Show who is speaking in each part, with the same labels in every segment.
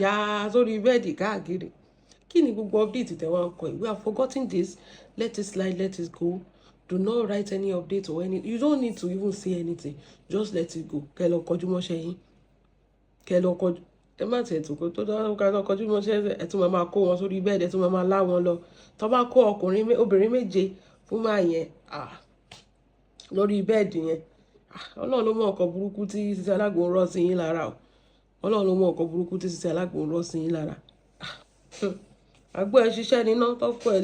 Speaker 1: ya sórí bẹ́ẹ̀dì káàkiri. Kí ni gbogbo update tẹ́ wá ń kọ? We have forgotten this. Let it slide, let it go. Do not write any update or any. You don't need to even say anything. Just let it go. Kẹ́ lọ kọjú mọ́ṣẹ́ yín. Kẹ́ lọ kọjú. Ẹ má tiẹ̀ tó kó tó dáa ká lọ kọjú mọ́ṣẹ́ ẹ tún máa kó wọn sórí bẹ́ẹ̀dì ẹ tún máa lá wọn lọ. Tó bá kó obìnrin méje fún máa yẹn lórí bẹ́ẹ̀dì yẹn. Ọlọ́run ló mọ ọkọ̀ burúkú tí Sisi Alagbo ń rọ́ sí yín lára o. Ọlọ́run ló mọ ọkọ̀ burúkú tí Sisi Alagbo ń rọ́ sí yín lára. Àgbo ẹ ṣiṣẹ́ níná tọ́kọ ẹ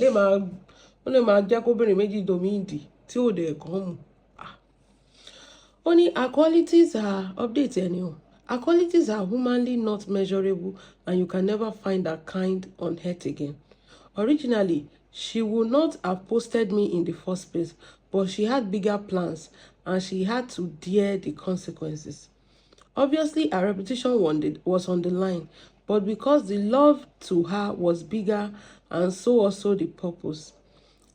Speaker 1: lè máa jẹ́ kóbìnrin méjì domi ìdí tí ò dẹ̀ kàn mú. Ó ní our qualities are update ẹni o. Our qualities are humanly not measurable and you can never find that kind on earth again. Originally, she would not have posted me in the first place, but she had bigger plans and she had to bear the consequences. Obviously, her reputation was on the line, but because the love to her was bigger and so also the purpose.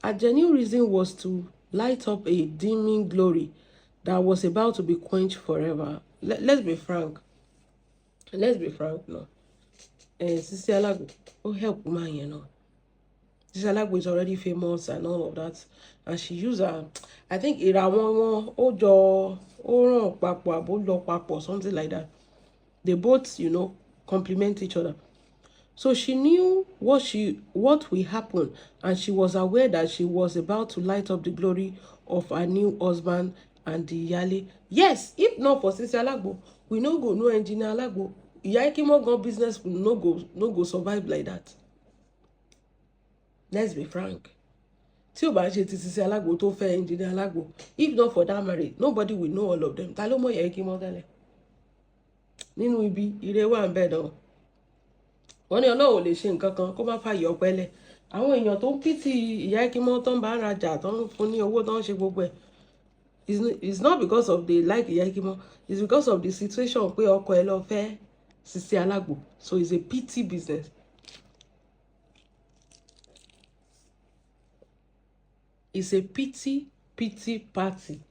Speaker 1: Her genuine reason was to light up a dimming glory that was about to be quenched forever. Let's be frank. No. Sisi Alagbo, help woman, you know. Sisi Alagbo is already famous and all of that. And she used her, I think, something like that. They both, complement each other. So she knew what will happen, and she was aware that she was about to light up the glory of her new husband and the Iyale. Yes, if not for Sisi Alagbo, we no go no engineer Alagbo. Iya Ekimo gun business will no go survive like that. Let's be frank. Tí ó bá ṣe ti Sisi Alagbo tó fẹ́ engineer Alagbo, if not for that marriage, nobody will know all of them. Ta ló mọ̀ Iya Ekimo tẹ́lẹ̀? Nínú ibi ire wà ń bẹ dán. Wọ́n ní Ọlọ́run ò lè ṣe nǹkan kan kó má fàyè ọpẹ́lẹ̀. Àwọn èèyàn tó ń pìtì Iya Ekimo tó ń bá rajà tó ń fún ní owó tó ń ṣe gbogbo ẹ̀. It's not because of they like Iya Ekimo. It's because of the situation pé ọkọ ẹ lọ fẹ́ Sisi Alagbo. So it's a pity business. It's a pity party.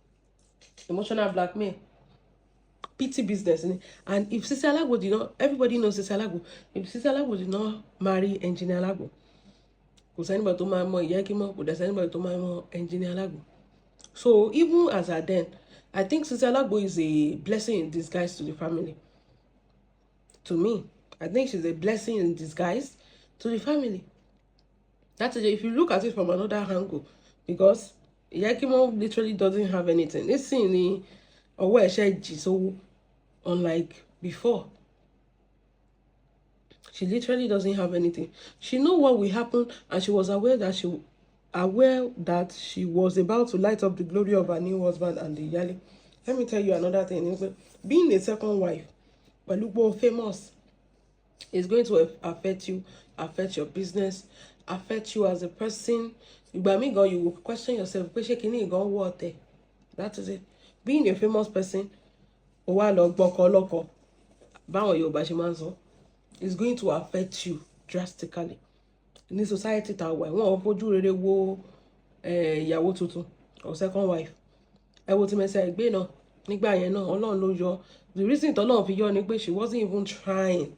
Speaker 1: Emotional blackmail. Pity business. And if Sisi Alagbo did not, everybody knows Sisi Alagbo. If Sisi Alagbo did not marry Engineer Alagbo, kò anybody to marry more Iya Ekimo, kò dẹ̀ anybody to marry more Engineer Alagbo. So even as at then, I think Sisi Alagbo is a blessing in disguise to the family. To me, I think she's a blessing in disguise to the family. That's it. If you look at it from another angle, because Iya Ekimo literally doesn't have anything. This thing, where she so unlike before. She literally doesn't have anything. She knew what will happen, and she was aware that she was about to light up the glory of her new husband and the Iyale. Let me tell you another thing. Being a second wife, but famous, is going to affect you, affect your business, affect you as a person. You will question yourself, that is it. Being a famous person, is going to affect you drastically. In this society, ìyàwó tuntun or second wife. The reason she wasn't even trying.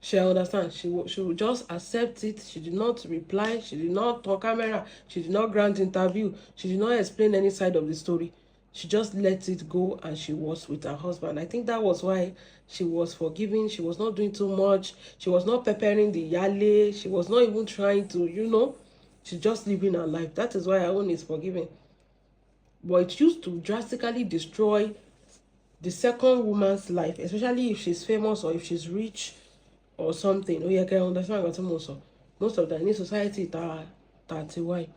Speaker 1: She understand. She would just accept it. She did not reply. She did not talk camera. She did not grant interview. She did not explain any side of the story. She just let it go, and she was with her husband. I think that was why she was forgiving. She was not doing too much. She was not preparing the Iyale. She was not even trying to, she's just living her life. That is why her own is forgiving. But it used to drastically destroy the second woman's life, especially if she's famous or if she's rich or something. Oh, yeah, I can understand what most of the in society that's why.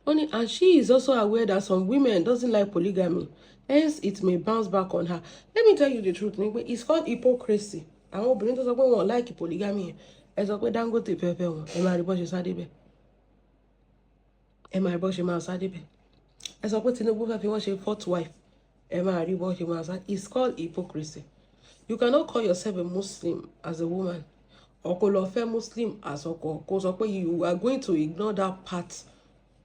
Speaker 1: Only, and she is also aware that some women doesn't like polygamy, hence it may bounce back on her. Let me tell you the truth, it's called hypocrisy. àwọn obìnrin tó sọ pé wọn like polygamy yẹn ẹ sọ pé Dangote fẹ́fẹ́ wọn ẹ máa rí bọ́ ṣe sá débẹ̀ ẹ máa rí bọ́ ṣe máa sá débẹ̀ ẹ sọ pé Tinubu fẹ́ fi wọ́n ṣe fourth wife ẹ máa rí bọ́ ṣe máa sá. It's called hypocrisy. You cannot call yourself a Muslim as a woman or kó lọ fẹ́ Muslim as ọkọ kó sọ pé you are going to ignore that part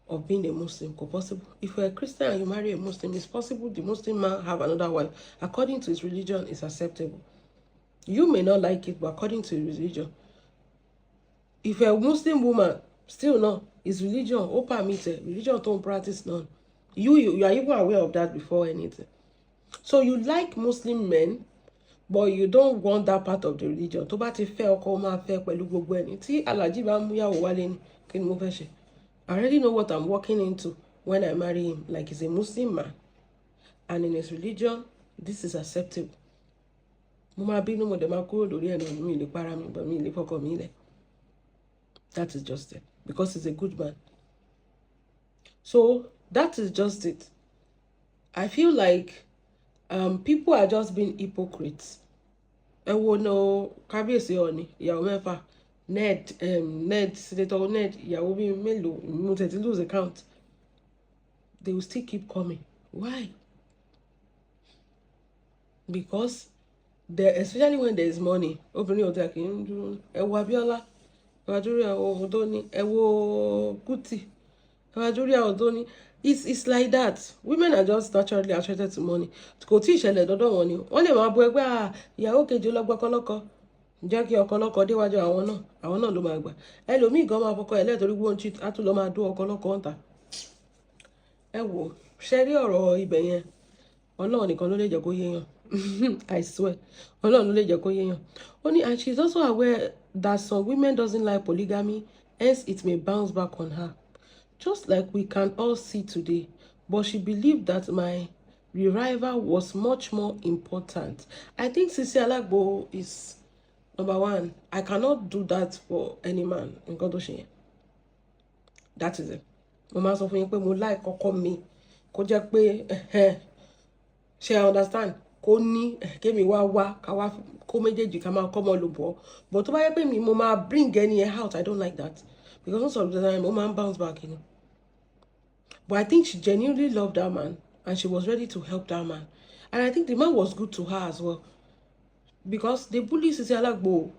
Speaker 1: of being a Muslim. It's possible. If you're a Christian and you marry a Muslim, it's possible the Muslim man have another wife. According to his religion, it's acceptable. You may not like it, but according to his religion. If you're a Muslim woman, still no, his religion, religion don't practice none. You are even aware of that before anything. So you like Muslim men, but you don't want that part of the religion. Tó bá ti fẹ́ ọkọ máa fẹ́ pẹ̀lú gbogbo ẹni. Tí Alhaji bá mú yàwó wálé ni, kí ni mo fẹ́ ṣe? I already know what I'm walking into when I marry him. Like he's a Muslim man. And in his religion, this is acceptable. That is just it. Because he's a good man. So that is just it. I feel like people are just being hypocrites. And we know Kabiyesi Oni, ìyàwó mẹ́fà. Senator Ned, Yawobi Melo, Muteti lose account. They will still keep coming. Why? Because especially when there is money, opening your deck, Ewo Abiola, Ewajuria Odoni, Ewo Kuti, Ewajuria Odoni. It's like that. Women are just naturally attracted to money. Kò tí ìṣẹ̀lẹ̀ dọ́dọ̀ wọn ni. Wọ́n lè máa bu ẹgbẹ́ ìyàwó kejì lọ́gbọ́kọ́lọ́kọ́. Jẹ́ kí ọkọlọ́kọ déwájú àwọn náà ló máa gbà. Ẹlòmíì gan máa fọkọ ẹ̀ lẹ́tọ̀rí gbóhùn tí a tún lọ máa dó ọkọlọ́kọ ń ta. Ẹ wò ṣe rí ọ̀rọ̀ ibẹ̀ yẹn Ọlọ́run nìkan ló lè jẹ́ kó yéèyàn. I swear Ọlọ́run ló lè jẹ́ kó yéèyàn. Ó ní and she is also aware that some women doesn't like polygamy, hence it may bounce back on her. Just like we can all see today. But she believed that my revival was much more important. I think Sisi Alagbo is number one. I cannot do that for any man. That is it. Mama sọ fún yín pé mo like ọkọ mi. Kó jẹ́ pé ṣé I understand? Kó ní kémi wá kó méjèèjì ká máa kọ́ mọ́ lò bọ́. But tó bá yẹ pé mi mo máa bring any out, I don't like that. Because most of the time, mo máa bounce back, you know. But I think she genuinely loved that man and she was ready to help that man. And I think the man was good to her as well. Because they bully Sisi Alagbo.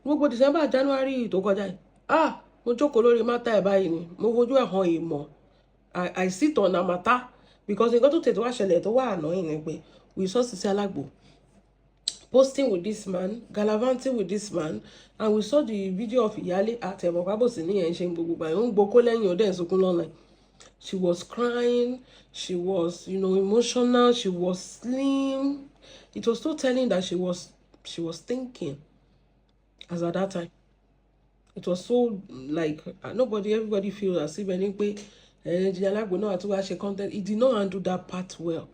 Speaker 1: Gbogbo December, January tó kọjá yìí. Mo jókòó lórí mátà ẹ̀ báyìí ni. Mo fojú ẹ̀ hàn ìmọ̀. I sit on a matter. Because nǹkan tó tètè wá ṣẹlẹ̀ tó wà annoying ni pé we saw Sisi Alagbo posting with this man, gallivanting with this man, and we saw the video of Iyale at Mokabos in online. She was crying, she was, emotional, she was slim. It was so telling that she was thinking as at that time. It was so like everybody feels as if anyway, Alagbo know how to watch content. He did not handle that part well.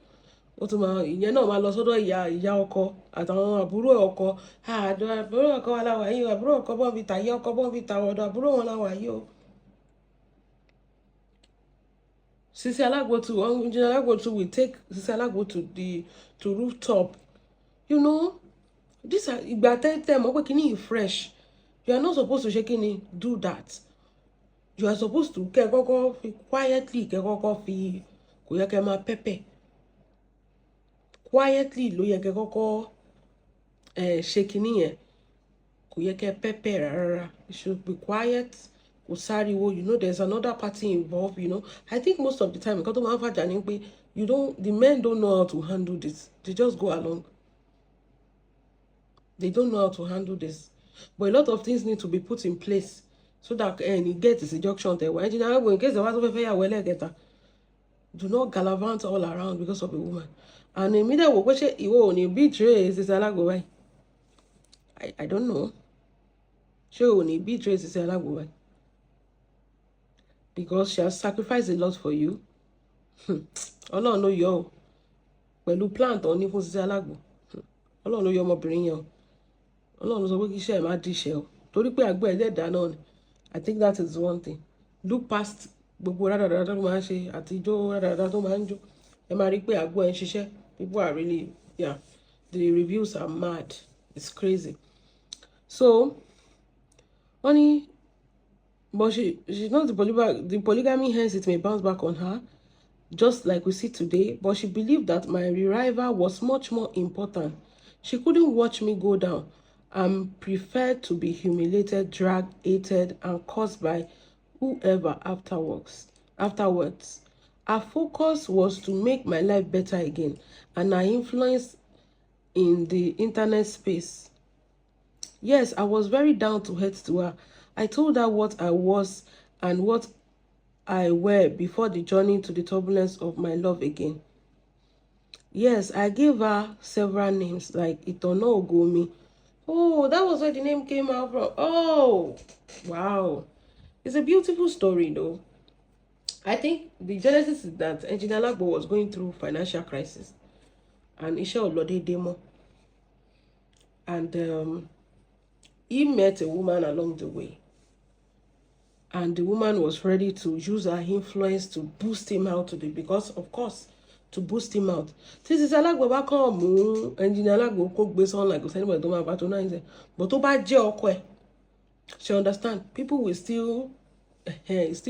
Speaker 1: Ìyẹn náà máa lọ sọ́dọ̀ ìyá ọkọ àtàwọn àbúrò ọkọ àbúrò ọkọ wa láwà yìí àbúrò ọkọ bọ́n fi tà ìyá ọkọ bọ́n fi tà ọ̀dọ̀ àbúrò wọn láwà yìí o. Sisi Alagbo will take Sisi Alagbo to rooftop. This ìgbà tẹ́tẹ́ mọ̀ pé kíní fresh. You are not supposed to do that. You are supposed to quietly kò yẹ kẹ́ máa pẹ́pẹ́. Quietly ló yẹ kẹ́ kọ́kọ́ ṣe kíní yẹn kò yẹ kẹ́ pẹ́pẹ́ rárá. You should be quiet. Kò sáriwo, there's another party involved, I think most of the time nǹkan tó máa ń fàjà ni pé the men don't know how to handle this. They just go along. They don't know how to handle this. But a lot of things need to be put in place so that he gets his injunction there. In case the wife do not gallivant all around because of a woman. And immediately he betray Sisi Alagbo. I don't know. She only betray Sisi Alagbo because she has sacrificed a lot for you. Ọlọ́run ló yọ ọ́ pẹ̀lú plan tó ní fún Sisi Alagbo. Ọlọ́run ló yọ ọmọbìnrin yẹn o. Ọlọ́run sọ pé kí iṣẹ́ ẹ̀ má díṣẹ́ o. Torí pé àgbẹ̀ ẹlẹ́dàá náà ni. I think that is one thing. Look past gbogbo rádaràdà tó máa ń ṣe àti ijó rádaràdà tó máa ń jó. Ẹ máa rí pé àgbọ̀ ẹ̀ ń ṣiṣẹ́. People are really, the reviews are mad. It's crazy. So, honey, but she's not the polygamy, hence it may bounce back on her, just like we see today. But she believed that my revival was much more important. She couldn't watch me go down and preferred to be humiliated, dragged, hated, and cursed by whoever afterwards. Her focus was to make my life better again, and her influence in the internet space. Yes, I was very down to earth to her. I told her what I was and what I were before the journey to the turbulence of my love again. Yes, I gave her several names like Itono Ogomi. Oh, that was where the name came out from. Oh, wow. It's a beautiful story though. I think the genesis is that Engineer Alagbo was going through financial crisis and Isha Olode Demo. And he met a woman along the way. And the woman was ready to use her influence to boost him out today, because of course, to boost him out. Since Alagbo bá kàn mú Engineer Alagbo kó gbé sọ́n like anybody tó máa bá tó náà ṣe. But tó bá jẹ́ ọkọ ẹ̀, she understand. People will still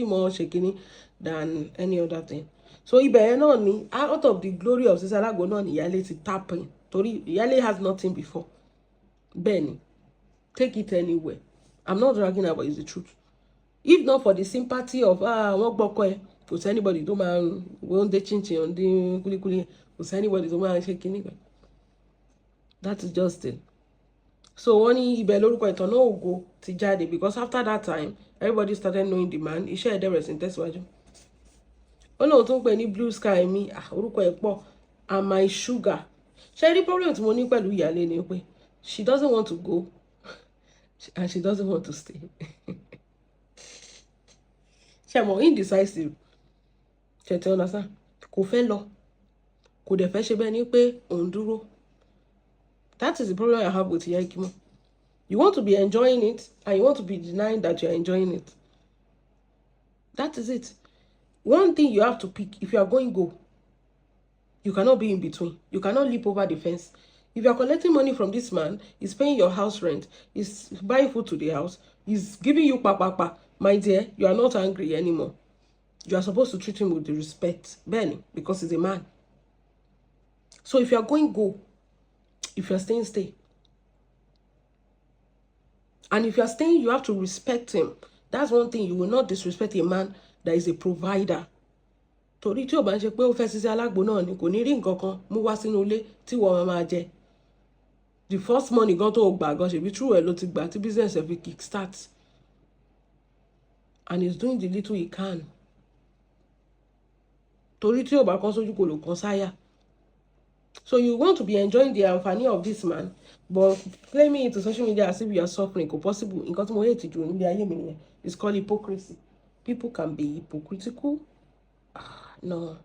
Speaker 1: more shaking than any other thing. So ibẹ̀ náà ni, out of the glory of Sister Alagbo náà ni ìyálé ti tap in. Torí ìyálé has nothing before. Benny, take it anywhere. I'm not dragging her, but it's the truth. If not for the sympathy of wọ́n gbọ́kọ ẹ̀, kò sí anybody tó máa wọ́n dé chinchin on the kulikuli, kò sí anybody tó máa ṣe kíní kan. That is just it. So wọ́n ní ibẹ̀ lórúkọ Ìtànà Ògo ti jáde, because after that time everybody started knowing the man. Iṣẹ́ ẹ̀dẹ̀ rẹ̀ sì ń tẹ̀síwájú. Ó lóun tó ń pè ní Blue Sky mi, orúkọ ẹ̀ pọ̀, and my sugar. Ṣé rí problem tí mo ní pẹ̀lú ìyálé ni pé she doesn't want to go and she doesn't want to stay. Ṣé mo indecisive? Ṣé ti understand? Kò fẹ́ lọ, kò dẹ̀ fẹ́ ṣe bẹ́ẹ̀ ni pé òun dúró. That is the problem I have with Iya Ikimo. You want to be enjoying it and you want to be denying that you're enjoying it. That is it. One thing you have to pick: if you are going, go. You cannot be in between. You cannot leap over the fence. If you are collecting money from this man, he's paying your house rent, he's buying food to the house, he's giving you pa. My dear, you are not angry anymore. You are supposed to treat him with the respect, Benny, because he's a man. So if you are going, go. If you are staying, stay. And if you are staying, you have to respect him. That's one thing. You will not disrespect a man that is a provider. Torí tí o bá ń ṣe pé ó fẹ́ Sisi Alagbo náà ni, kò ní rí nǹkan kan mú wá sínú ilé tí wọ́n máa jẹ. The first money gan tó gbà gan ṣebí true ẹ̀ ló ti gbà tí business ẹ̀ fi kick start. And he's doing the little he can. Torí tí o bá kan sójú kò lò kan sáyà. So you want to be enjoying the àǹfààní of this man, but claiming it to social media as if you are suffering, kò possible. Nǹkan tí mo hate jù níbi ayé mi nìyẹn. It's called hypocrisy. People can be hypocritical. No.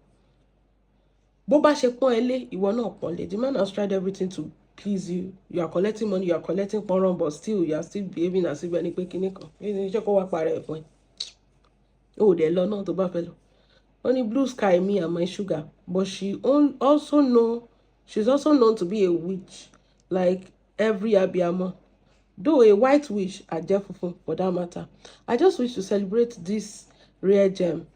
Speaker 1: Bó bá ṣe pọ́n ẹ lé, ìwọ náà pọ́n lé. The man has tried everything to please you. You are collecting money, you are collecting pọ́nrán, but still you are still behaving as if ẹni pé kíní kan. Ṣé kó wá para ẹ̀ fún ẹ? Ó dẹ̀ lọ náà tó bá fẹ́ lọ. Only Blue Sky, me and my sugar. But she's also known to be a witch, like every Abiyamo. Though a white witch at Jefufu, for that matter. I just wish to celebrate this rare gem,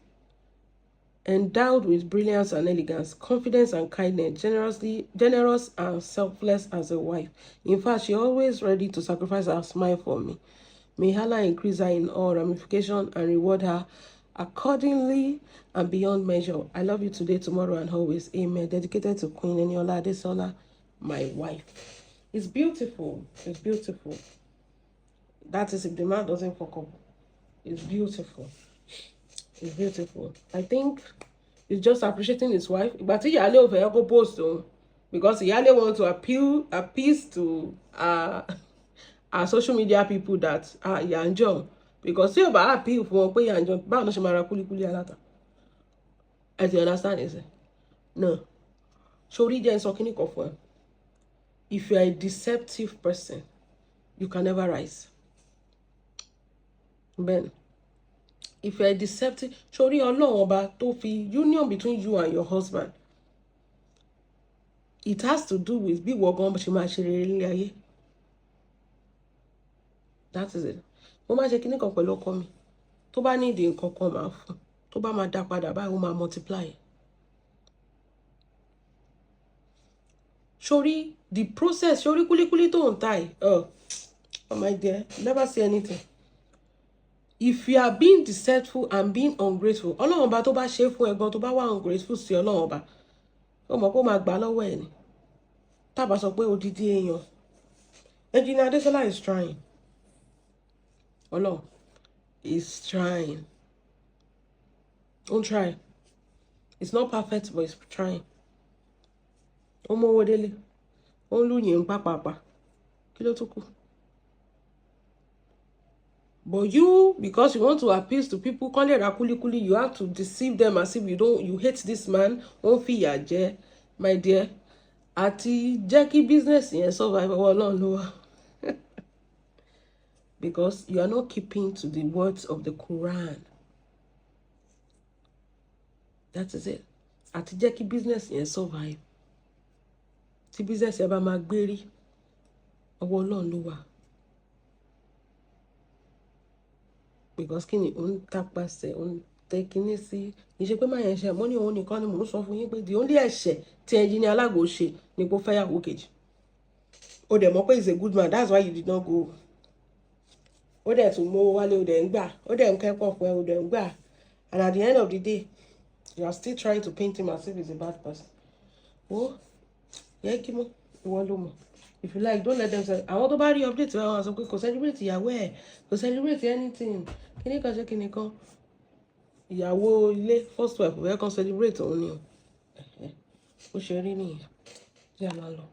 Speaker 1: endowed with brilliance and elegance, confidence and kindness, generous and selfless as a wife. In fact, she always ready to sacrifice her smile for me. May Allah increase her in all ramifications and reward her accordingly and beyond measure. I love you today, tomorrow, and always. Amen. Dedicated to Queen Eniola Adesola, my wife. It's beautiful. It's beautiful. That is if the man doesn't fuck up. It's beautiful. It's beautiful. I think he's just appreciating his wife. But he only over go post though, because he only want to appease to our social media people that Yanjo. Because you about appeal for pay Yanjo, but no shemara kuli alata. As you understand, is it? No. So read and so can if you are a deceptive person, you can never rise. Ben, if you are a deceptive, sorry, Ọlọ́run ọba tó fi union between you and your husband. It has to do with bí wọ́n gan ṣe máa ṣe rere nílé ayé. that is it. Mo máa ṣe kíní kan pẹ̀lú ọkọ mi tó bá ní ìdí nǹkan kan máa fún tó bá máa dá padà báyìí ó máa multiply. Sori the process sori kúlíkúlí tó ń ta ẹ̀ oh my dear never say anything. If you are being deceitful and being ungrateful Ọlọ́run ọba tó bá ṣe fún ẹ gan tó bá wà ungrateful sí Ọlọ́run ọba ó mọ̀ pé ó máa gbà lọ́wọ́ ẹ̀ ni tábà sọ pé odidi èèyàn. Engineer Adesola is trying. Ọlọ́run is trying. Don't try. It's not perfect, but it's trying. Ọmọ owó délé. Ó ń lùyìn pàpàpà. Kí ló tún kù? But you, because you want to appeal to people, call it kuli, you have to deceive them as if you hate this man. Ó ń fìyà jẹ, my dear. Àti jẹ́ kí business yẹn survive ọwọ́ Ọlọ́run ló wà. Because you are not keeping to the words of the Quran. That is it. Àti jẹ́ kí business yẹn survive. Tí business yẹn bá máa gbérí, ọwọ́ Ọlọ́run ló wà. Because kí ni òun tapasẹ̀ òun tẹ kíní sí ìṣe pé máa yẹn ṣe mọ́ ní òun nìkan ni mò ń sọ fún yín pé the only ẹ̀ṣẹ̀ tí Engineer Alagbo ṣe ni kó fẹ́yàwó kejì. Ó dẹ̀ mọ̀ pé he's a good man, that's why you did not go. Ó dẹ̀ tún mówó wálé ó dẹ̀ ń gbà ó dẹ̀ ń kẹ́kọ̀ọ́ fún ẹ ó dẹ̀ ń gbà, and at the end of the day you are still trying to paint him as if he's a bad person. Oh, yẹ kí mọ́ ìwọ ló mọ̀. If you like, don't let them say àwọn tó bá rí update wọn sọ pé kò celebrate ìyàwó ẹ̀ kò celebrate anything kíní kan ṣe kíní kan ìyàwó ilé first wife ẹ̀ kan celebrate òun ni o. Ó ṣe rí nìyẹn. Yà máa lọ.